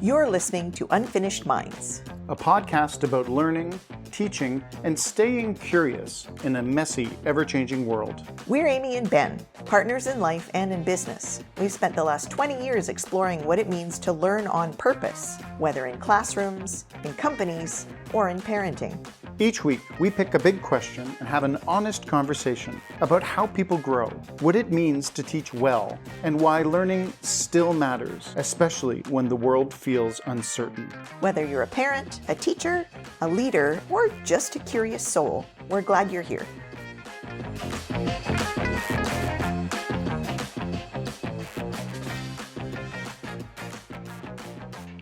You're listening to Unfinished Minds, a podcast about learning, teaching, and staying curious in a messy, ever-changing world. We're Amy and Ben, partners in life and in business. We've spent the last 20 years exploring what it means to learn on purpose, whether in classrooms, in companies, or in parenting. Each week, we pick a big question and have an honest conversation about how people grow, what it means to teach well, and why learning still matters, especially when the world feels uncertain. Whether you're a parent, a teacher, a leader, or just a curious soul, we're glad you're here.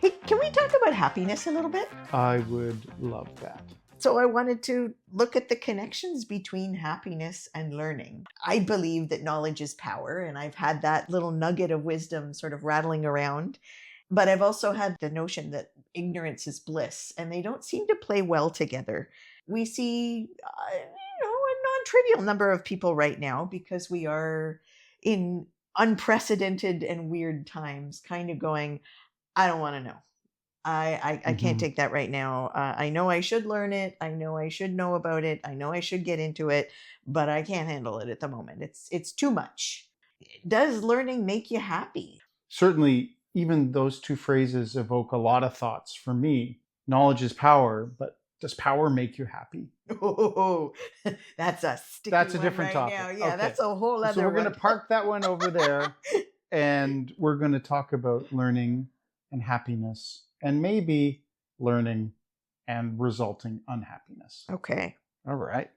Hey, can we talk about happiness a little bit? I would love that. So I wanted to look at the connections between happiness and learning. I believe that knowledge is power, and I've had that little nugget of wisdom sort of rattling around. But I've also had the notion that ignorance is bliss, and they don't seem to play well together. We see, a non-trivial number of people right now, because we are in unprecedented and weird times, kind of going, I don't want to know. I can't take that right now. I know I should learn it. I know I should know about it. I know I should get into it, but I can't handle it at the moment. It's too much. Does learning make you happy? Certainly, even those two phrases evoke a lot of thoughts for me. Knowledge is power, but does power make you happy? Oh, that's a sticky That's a one different right topic. now. Yeah, Okay. that's a whole other So we're going one. to park that one over there, and we're going to talk about learning and happiness, and maybe learning and resulting unhappiness. Okay. All right.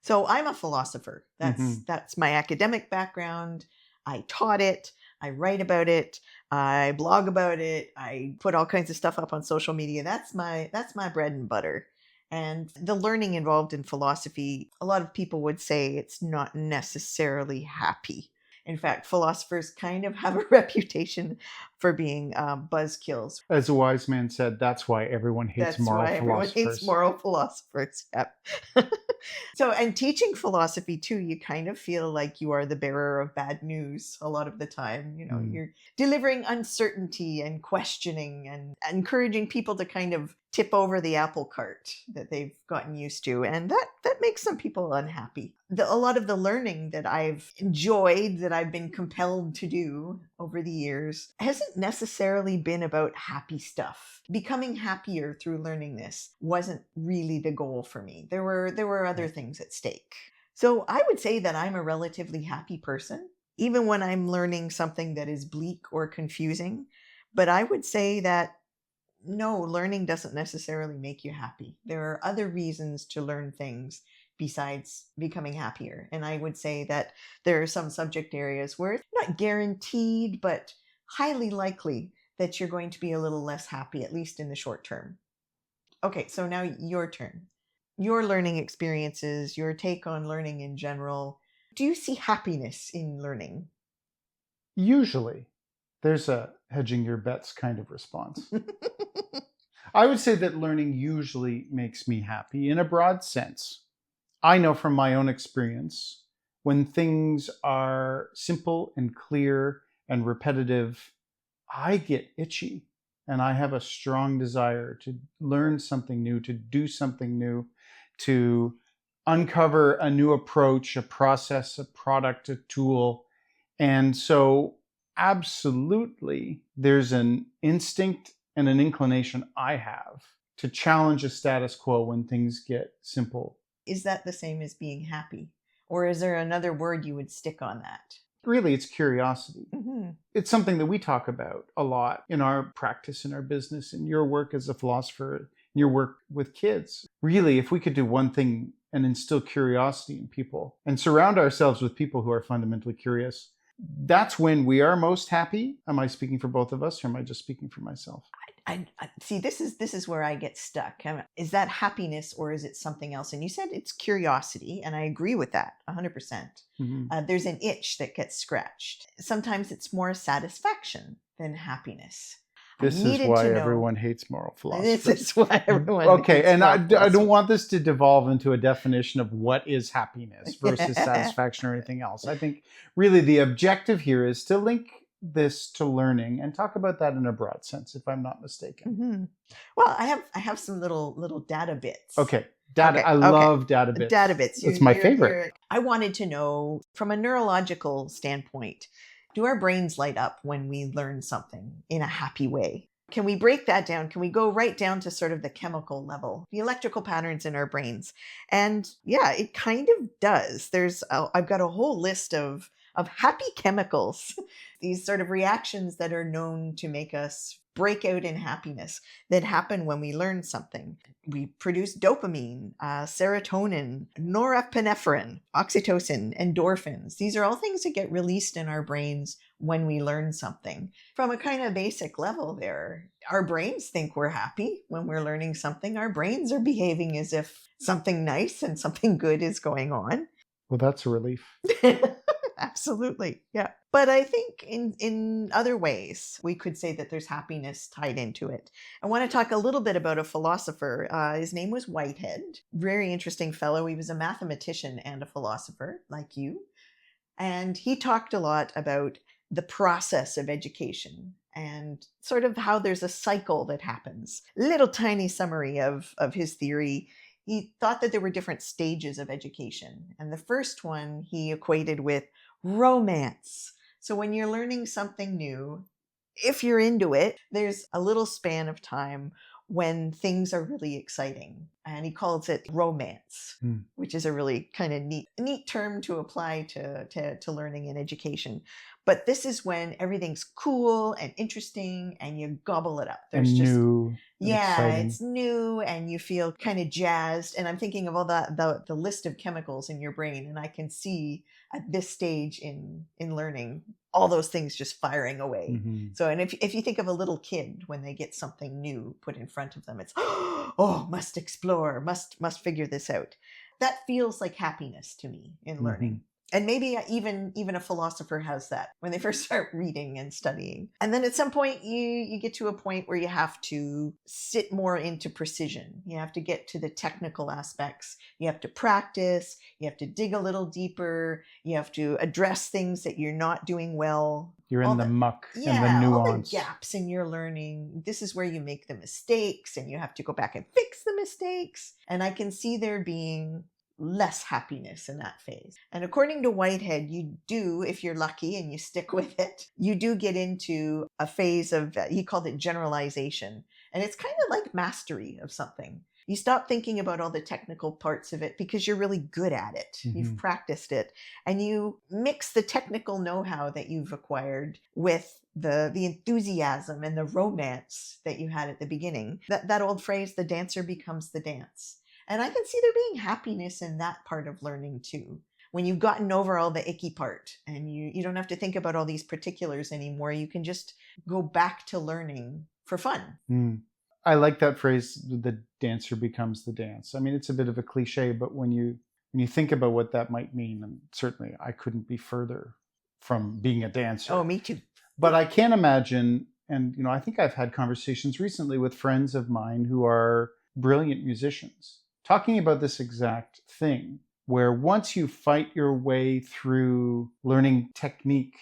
So I'm a philosopher. That's my academic background. I taught it. I write about it. I blog about it. I put all kinds of stuff up on social media. That's my bread and butter. And the learning involved in philosophy, a lot of people would say it's not necessarily happy. In fact, philosophers kind of have a reputation for being buzzkills. As a wise man said, that's why everyone hates moral philosophers. Everyone hates moral philosophers. Yep. So, and teaching philosophy too, you kind of feel like you are the bearer of bad news a lot of the time. You're delivering uncertainty and questioning and encouraging people to kind of tip over the apple cart that they've gotten used to. And that makes some people unhappy. A lot of the learning that I've enjoyed, that I've been compelled to do over the years, hasn't necessarily been about happy stuff. Becoming happier through learning this wasn't really the goal for me. There were other things at stake. So I would say that I'm a relatively happy person, even when I'm learning something that is bleak or confusing. But I would say that no, learning doesn't necessarily make you happy. There are other reasons to learn things besides becoming happier. And I would say that there are some subject areas where it's not guaranteed, but highly likely that you're going to be a little less happy, at least in the short term. Okay, so now your turn. Your learning experiences, your take on learning in general. Do you see happiness in learning? Usually, there's a hedging your bets kind of response. I would say that learning usually makes me happy in a broad sense. I know from my own experience, when things are simple and clear and repetitive, I get itchy, and I have a strong desire to learn something new, to do something new, to uncover a new approach, a process, a product, a tool. And so absolutely, there's an instinct and an inclination I have to challenge a status quo when things get simple. Is that the same as being happy? Or is there another word you would stick on that? Really, it's curiosity. Mm-hmm. It's something that we talk about a lot in our practice, in our business, in your work as a philosopher, in your work with kids. Really, if we could do one thing and instill curiosity in people and surround ourselves with people who are fundamentally curious, that's when we are most happy. Am I speaking for both of us, or am I just speaking for myself? I see. This is where I get stuck. Is that happiness, or is it something else? And you said it's curiosity, and I agree with that 100%. Mm-hmm. There's an itch that gets scratched. Sometimes it's more satisfaction than happiness. This is why everyone hates moral philosophy. This is why everyone Okay, hates and moral I philosophy. don't want this to devolve into a definition of what is happiness versus satisfaction or anything else. I think really the objective here is to link this to learning? And talk about that in a broad sense, if I'm not mistaken. Hmm. Well, I have some little data bits. Okay. Data. Okay. I Okay. love data bits. Data bits. It's my favorite. I wanted to know from a neurological standpoint, do our brains light up when we learn something in a happy way? Can we break that down? Can we go right down to sort of the chemical level, the electrical patterns in our brains? And yeah, it kind of does. I've got a whole list of happy chemicals, these sort of reactions that are known to make us break out in happiness that happen when we learn something. We produce dopamine, serotonin, norepinephrine, oxytocin, endorphins. These are all things that get released in our brains when we learn something. From a kind of basic level there, our brains think we're happy when we're learning something. Our brains are behaving as if something nice and something good is going on. Well, that's a relief. Absolutely. Yeah. But I think in other ways, we could say that there's happiness tied into it. I want to talk a little bit about a philosopher. His name was Whitehead. Very interesting fellow. He was a mathematician and a philosopher like you. And he talked a lot about the process of education and sort of how there's a cycle that happens. Little tiny summary of his theory. He thought that there were different stages of education. And the first one he equated with romance. So when you're learning something new, if you're into it, there's a little span of time when things are really exciting. And he calls it romance, which is a really kind of neat term to apply to learning and education. But this is when everything's cool and interesting and you gobble it up. There's and new. Yeah, exciting. It's new and you feel kind of jazzed. And I'm thinking of all the list of chemicals in your brain. And I can see at this stage in learning, all those things just firing away. Mm-hmm. So, and if you think of a little kid, when they get something new put in front of them, it's, oh, must explore, must figure this out. That feels like happiness to me in learning. Mm-hmm. And maybe even a philosopher has that when they first start reading and studying. And then at some point you get to a point where you have to sit more into precision. You have to get to the technical aspects. You have to practice. You have to dig a little deeper. You have to address things that you're not doing well. You're in the muck and the nuance. All the gaps in your learning. This is where you make the mistakes and you have to go back and fix the mistakes. And I can see there being less happiness in that phase. And according to Whitehead, you do, if you're lucky and you stick with it, you do get into a phase of, he called it generalization. And it's kind of like mastery of something. You stop thinking about all the technical parts of it because you're really good at it. Mm-hmm. You've practiced it. And you mix the technical know-how that you've acquired with the enthusiasm and the romance that you had at the beginning. That old phrase, the dancer becomes the dance. And I can see there being happiness in that part of learning too. When you've gotten over all the icky part and you don't have to think about all these particulars anymore, you can just go back to learning for fun. I like that phrase, the dancer becomes the dance. I mean, it's a bit of a cliche, but when you think about what that might mean, and certainly I couldn't be further from being a dancer. Oh, me too. But I can't imagine, and I think I've had conversations recently with friends of mine who are brilliant musicians, talking about this exact thing, where once you fight your way through learning technique,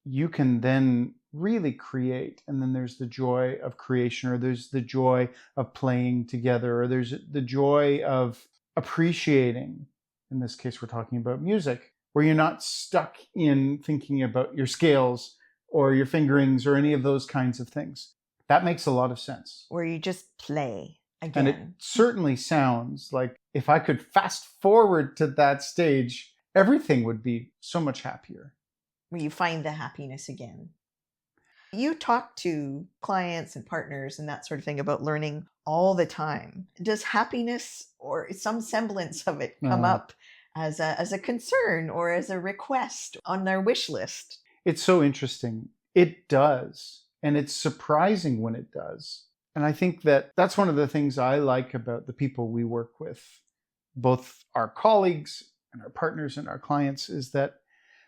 you can then really create. And then there's the joy of creation, or there's the joy of playing together, or there's the joy of appreciating. In this case, we're talking about music, where you're not stuck in thinking about your scales or your fingerings or any of those kinds of things. That makes a lot of sense. Where you just play. Again. And it certainly sounds like if I could fast forward to that stage, everything would be so much happier. Where you find the happiness again. You talk to clients and partners and that sort of thing about learning all the time. Does happiness or some semblance of it come up as a concern or as a request on their wish list? It's so interesting. It does. And it's surprising when it does. And I think that that's one of the things I like about the people we work with, both our colleagues and our partners and our clients, is that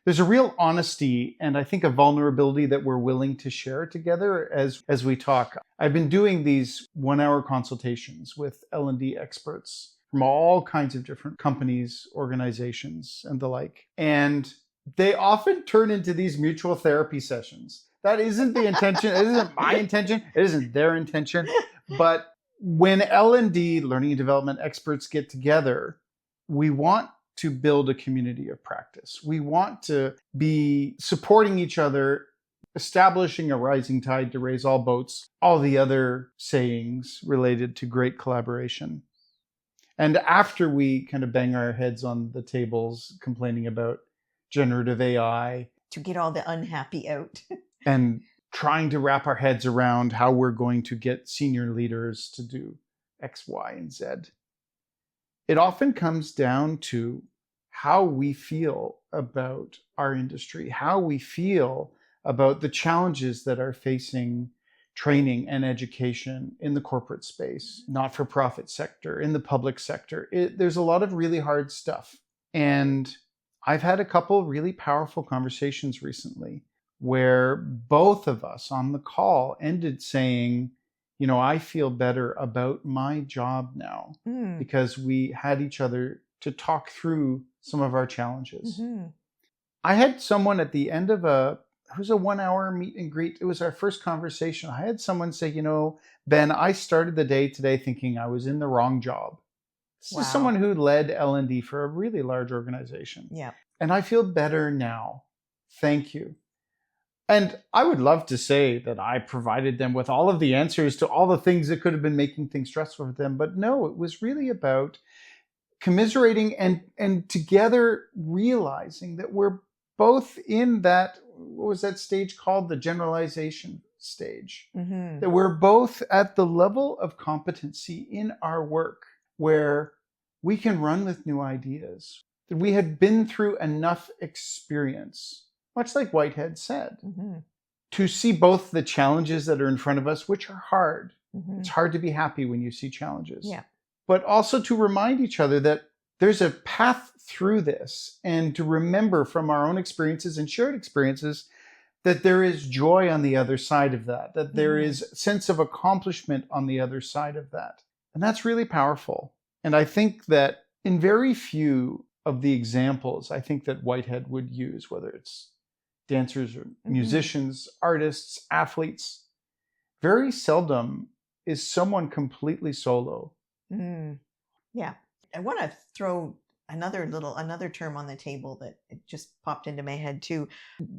there's a real honesty and I think a vulnerability that we're willing to share together as we talk. I've been doing these 1-hour consultations with L&D experts from all kinds of different companies, organizations, and the like. And they often turn into these mutual therapy sessions. That isn't the intention. It isn't my intention. It isn't their intention. But when L&D, learning and development experts, get together, we want to build a community of practice. We want to be supporting each other, establishing a rising tide to raise all boats, all the other sayings related to great collaboration. And after we kind of bang our heads on the tables complaining about generative AI, to get all the unhappy out. and trying to wrap our heads around how we're going to get senior leaders to do X, Y, and Z, it often comes down to how we feel about our industry, how we feel about the challenges that are facing training and education in the corporate space, not-for-profit sector, in the public sector. There's a lot of really hard stuff. And I've had a couple really powerful conversations recently where both of us on the call ended saying, you know, I feel better about my job now because we had each other to talk through some of our challenges. I had someone at the end of it was a 1-hour meet and greet. It was our first conversation. I had someone say, you know, Ben, I started the day today thinking I was in the wrong job. This is someone who led L&D for a really large organization. Yeah. And I feel better now. Thank you. And I would love to say that I provided them with all of the answers to all the things that could have been making things stressful for them. But no, it was really about commiserating and together realizing that we're both in that, what was that stage called? The generalization stage. That we're both at the level of competency in our work where we can run with new ideas, that we had been through enough experience, much like Whitehead said, to see both the challenges that are in front of us, which are hard. It's hard to be happy when you see challenges. Yeah. But also to remind each other that there's a path through this, and to remember from our own experiences and shared experiences that there is joy on the other side of that, that there is a sense of accomplishment on the other side of that. And that's really powerful. And I think that in very few of the examples I think that Whitehead would use, whether it's dancers or musicians, artists, athletes, very seldom is someone completely solo. Yeah. I want to throw another term on the table that it just popped into my head too.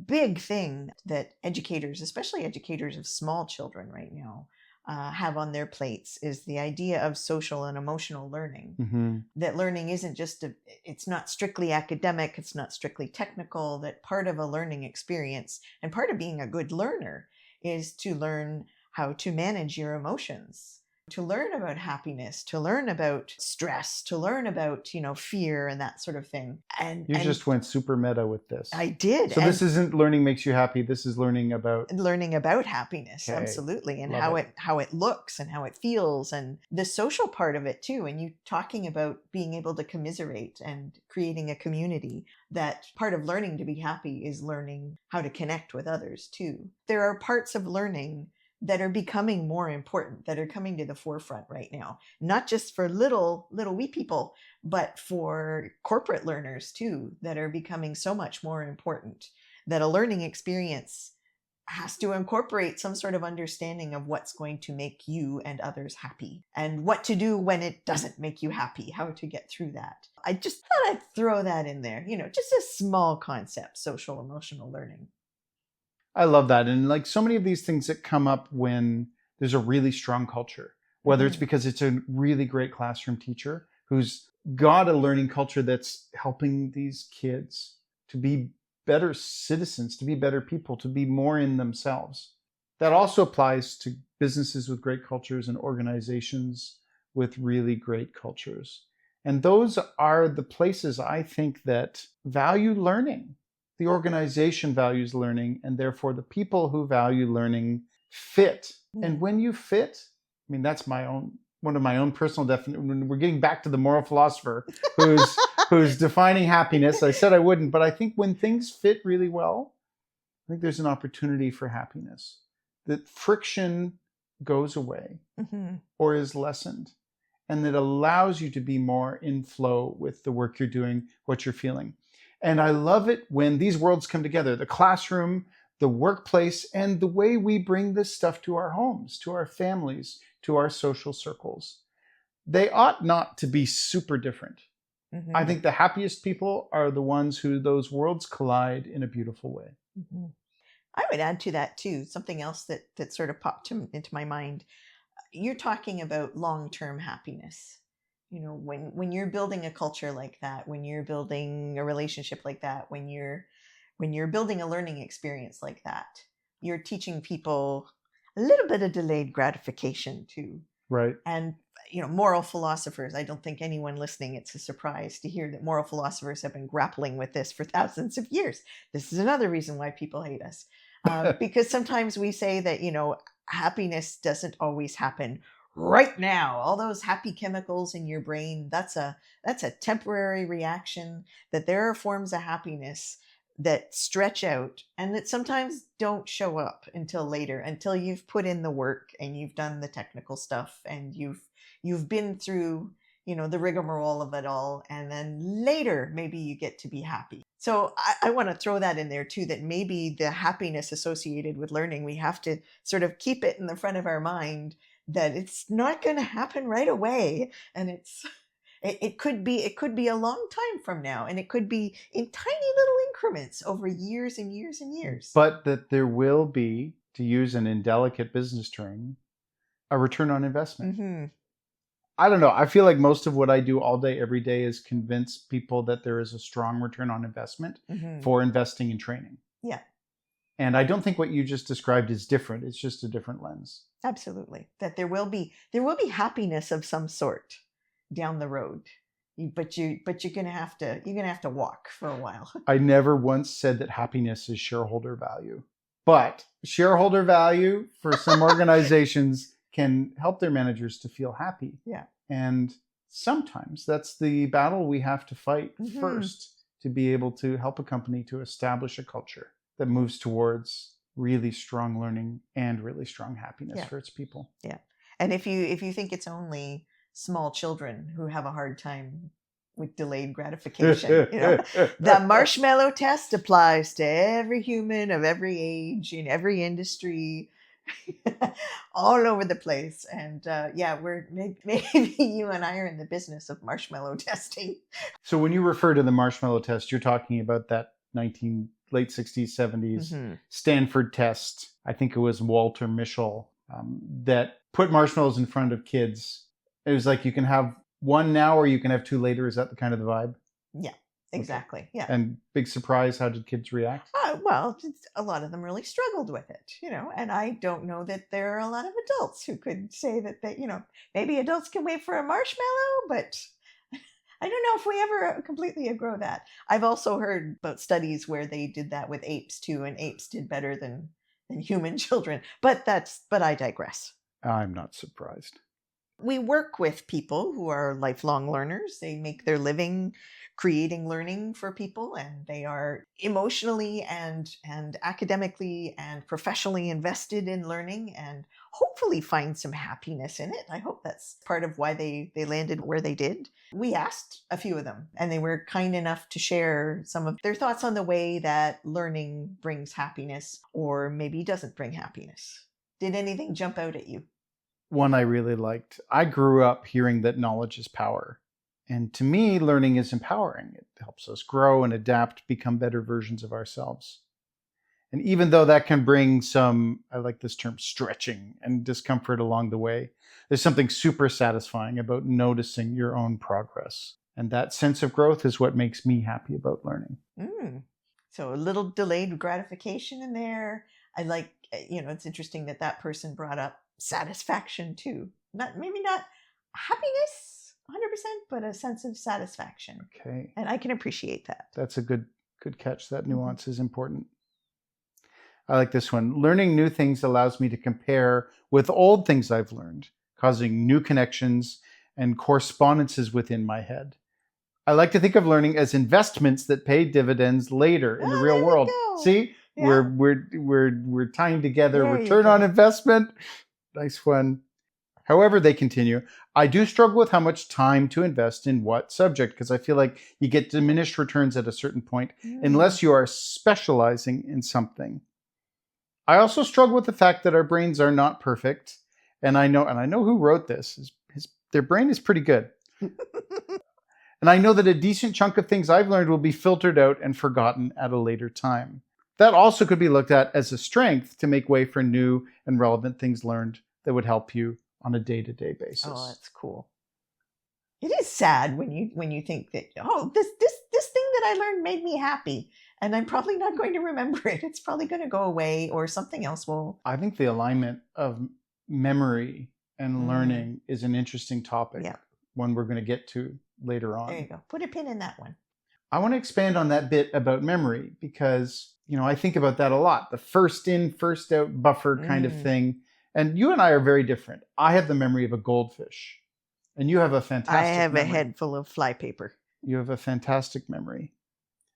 Big thing that educators, especially educators of small children right now, have on their plates is the idea of social and emotional learning. That learning isn't just it's not strictly academic, it's not strictly technical, that part of a learning experience and part of being a good learner is to learn how to manage your emotions, to learn about happiness, to learn about stress, to learn about, fear and that sort of thing. And you just went super meta with this. I did. So this isn't learning makes you happy. This is learning about happiness. Okay. Absolutely. And Love how it looks and how it feels and the social part of it too. And you talking about being able to commiserate and creating a community, that part of learning to be happy is learning how to connect with others too. There are parts of learning that are becoming more important, that are coming to the forefront right now, not just for little wee people, but for corporate learners too, that are becoming so much more important, that a learning experience has to incorporate some sort of understanding of what's going to make you and others happy and what to do when it doesn't make you happy, how to get through that. I just thought I'd throw that in there, just a small concept, social emotional learning. I love that. And like so many of these things that come up when there's a really strong culture, whether it's because it's a really great classroom teacher who's got a learning culture that's helping these kids to be better citizens, to be better people, to be more in themselves. That also applies to businesses with great cultures and organizations with really great cultures. And those are the places I think that value learning. The organization values learning, and therefore the people who value learning fit. And when you fit, I mean, that's one of my own personal definitions. When we're getting back to the moral philosopher who's defining happiness, I said I wouldn't, but I think when things fit really well, I think there's an opportunity for happiness. That friction goes away or is lessened, and that allows you to be more in flow with the work you're doing, what you're feeling. And I love it when these worlds come together, the classroom, the workplace, and the way we bring this stuff to our homes, to our families, to our social circles. They ought not to be super different. I think the happiest people are the ones who those worlds collide in a beautiful way. I would add to that too, something else that sort of popped into my mind. You're talking about long-term happiness. When you're building a culture like that, when you're building a relationship like that, when you're building a learning experience like that, you're teaching people a little bit of delayed gratification too. Right. And moral philosophers, I don't think anyone listening, it's a surprise to hear that moral philosophers have been grappling with this for thousands of years. This is another reason why people hate us. Because sometimes we say that, happiness doesn't always happen right now. All those happy chemicals in your brain, that's a temporary reaction, that there are forms of happiness that stretch out and that sometimes don't show up until later, until you've put in the work and you've done the technical stuff and you've been through, the rigmarole of it all. And then later, maybe you get to be happy. So I want to throw that in there too, that maybe the happiness associated with learning, we have to sort of keep it in the front of our mind that it's not going to happen right away. And it could be a long time from now, and it could be in tiny little increments over years and years and years. But that there will be, to use an indelicate business term, a return on investment. I don't know. I feel like most of what I do all day, every day is convince people that there is a strong return on investment for investing in training. Yeah. And I don't think what you just described is different. It's just a different lens. Absolutely. That there will be happiness of some sort down the road. But you're gonna have to walk for a while. I never once said that happiness is shareholder value. But shareholder value for some organizations can help their managers to feel happy. Yeah. And sometimes that's the battle we have to fight first, to be able to help a company to establish a culture that moves towards really strong learning and really strong happiness for its people. Yeah. And if you think it's only small children who have a hard time with delayed gratification, the marshmallow test applies to every human of every age in every industry, all over the place. And we're maybe you and I are in the business of marshmallow testing. So when you refer to the marshmallow test, you're talking about that late 60s, 70s Stanford test. I think it was Walter Mischel that put marshmallows in front of kids. It was like, you can have one now or you can have two later. Is that the kind of the vibe? Yeah, exactly. Okay. Yeah. And big surprise, how did kids react? Well, a lot of them really struggled with it, and I don't know that there are a lot of adults who could say that maybe adults can wait for a marshmallow, but I don't know if we ever completely agree that. I've also heard about studies where they did that with apes too, and apes did better than human children. But I digress. I'm not surprised. We work with people who are lifelong learners. They make their living creating learning for people, and they are emotionally and academically and professionally invested in learning and hopefully find some happiness in it. I hope that's part of why they landed where they did. We asked a few of them, and they were kind enough to share some of their thoughts on the way that learning brings happiness or maybe doesn't bring happiness. Did anything jump out at you? One I really liked. I grew up hearing that knowledge is power. And to me, learning is empowering. It helps us grow and adapt, become better versions of ourselves. And even though that can bring some, I like this term, stretching and discomfort along the way, there's something super satisfying about noticing your own progress. And that sense of growth is what makes me happy about learning. So a little delayed gratification in there. I like, it's interesting that person brought up satisfaction too. Maybe not happiness 100%, but a sense of satisfaction. Okay. And I can appreciate that. That's a good catch. That nuance is important. I like this one. Learning new things allows me to compare with old things I've learned, causing new connections and correspondences within my head. I like to think of learning as investments that pay dividends later in the real world. See, yeah. we're tying together return on investment. Nice one. However, they continue, I do struggle with how much time to invest in what subject, because I feel like you get diminished returns at a certain point unless you are specializing in something. I also struggle with the fact that our brains are not perfect. And I know who wrote this. Their brain is pretty good. And I know that a decent chunk of things I've learned will be filtered out and forgotten at a later time. That also could be looked at as a strength to make way for new and relevant things learned that would help you on a day-to-day basis. Oh, that's cool. It is sad when you think that, oh, this thing that I learned made me happy, and I'm probably not going to remember it. It's probably going to go away, or something else will. I think the alignment of memory and learning is an interesting topic. Yeah. One we're going to get to later on. There you go. Put a pin in that one. I want to expand on that bit about memory because, I think about that a lot. The first in, first out buffer kind of thing. And you and I are very different. I have the memory of a goldfish, and you have a fantastic I have memory. a head full of flypaper. You have a fantastic memory.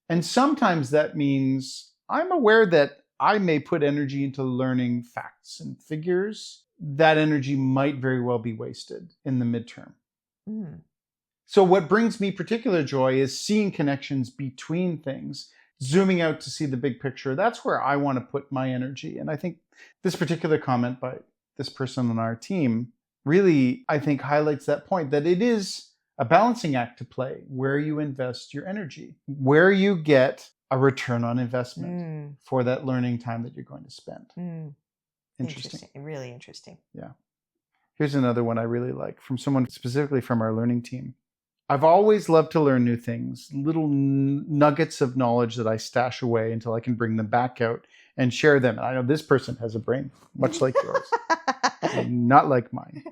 And sometimes that means I'm aware that I may put energy into learning facts and figures. That energy might very well be wasted in the midterm. So what brings me particular joy is seeing connections between things, zooming out to see the big picture. That's where I want to put my energy. And I think this particular comment by this person on our team really, I think, highlights that point, that it is a balancing act to play where you invest your energy, where you get a return on investment for that learning time that you're going to spend. Interesting. Really interesting. Yeah. Here's another one I really like from someone specifically from our learning team. I've always loved to learn new things, little nuggets of knowledge that I stash away until I can bring them back out and share them. And I know this person has a brain much like yours, not like mine.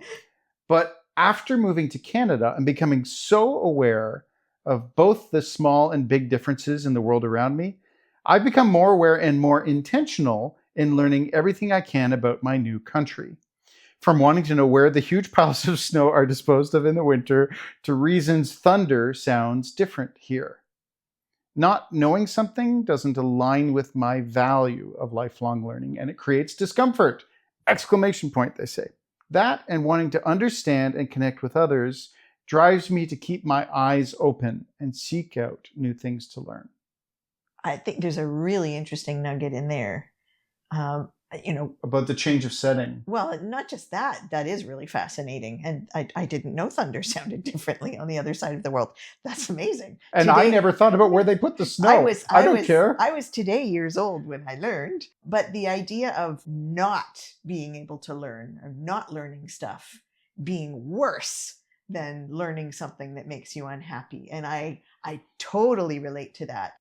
But after moving to Canada and becoming so aware of both the small and big differences in the world around me, I've become more aware and more intentional in learning everything I can about my new country. From wanting to know where the huge piles of snow are disposed of in the winter to reasons thunder sounds different here. Not knowing something doesn't align with my value of lifelong learning, and it creates discomfort! ! They say. That and wanting to understand and connect with others drives me to keep my eyes open and seek out new things to learn. I think there's a really interesting nugget in there. About the change of setting. Well, not just that. That is really fascinating. And I didn't know thunder sounded differently on the other side of the world. That's amazing. And I never thought about where they put the snow. I don't care. I was today years old when I learned. But the idea of not being able to learn, or not learning stuff, being worse than learning something that makes you unhappy. And I totally relate to that.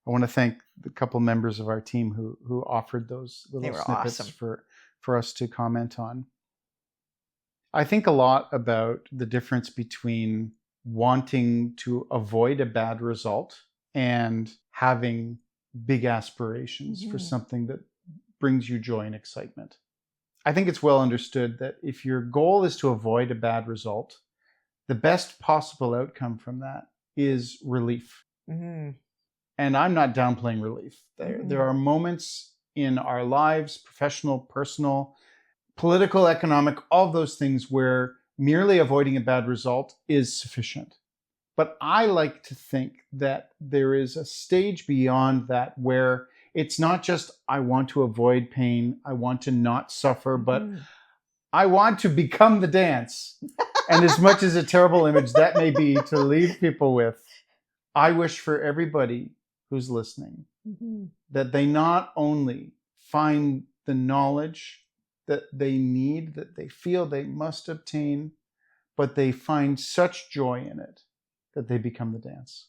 I want to thank the couple members of our team who offered those little snippets awesome. for us to comment on. I think a lot about the difference between wanting to avoid a bad result and having big aspirations for something that brings you joy and excitement. I think it's well understood that if your goal is to avoid a bad result, the best possible outcome from that is relief. And I'm not downplaying relief. There are moments in our lives, professional, personal, political, economic, all those things where merely avoiding a bad result is sufficient. But I like to think that there is a stage beyond that where it's not just, I want to avoid pain, I want to not suffer, but I want to become the dance. And as much as a terrible image that may be to leave people with, I wish for everybody who's listening that they not only find the knowledge that they need, that they feel they must obtain, but they find such joy in it that they become the dance.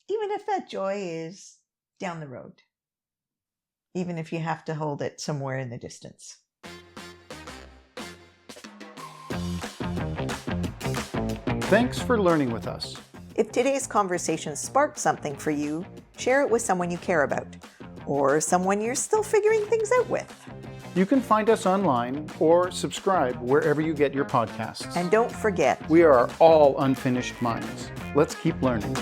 Even if that joy is down the road. Even if you have to hold it somewhere in the distance. Thanks for learning with us. If today's conversation sparked something for you, share it with someone you care about, or someone you're still figuring things out with. You can find us online or subscribe wherever you get your podcasts. And don't forget, we are all unfinished minds. Let's keep learning.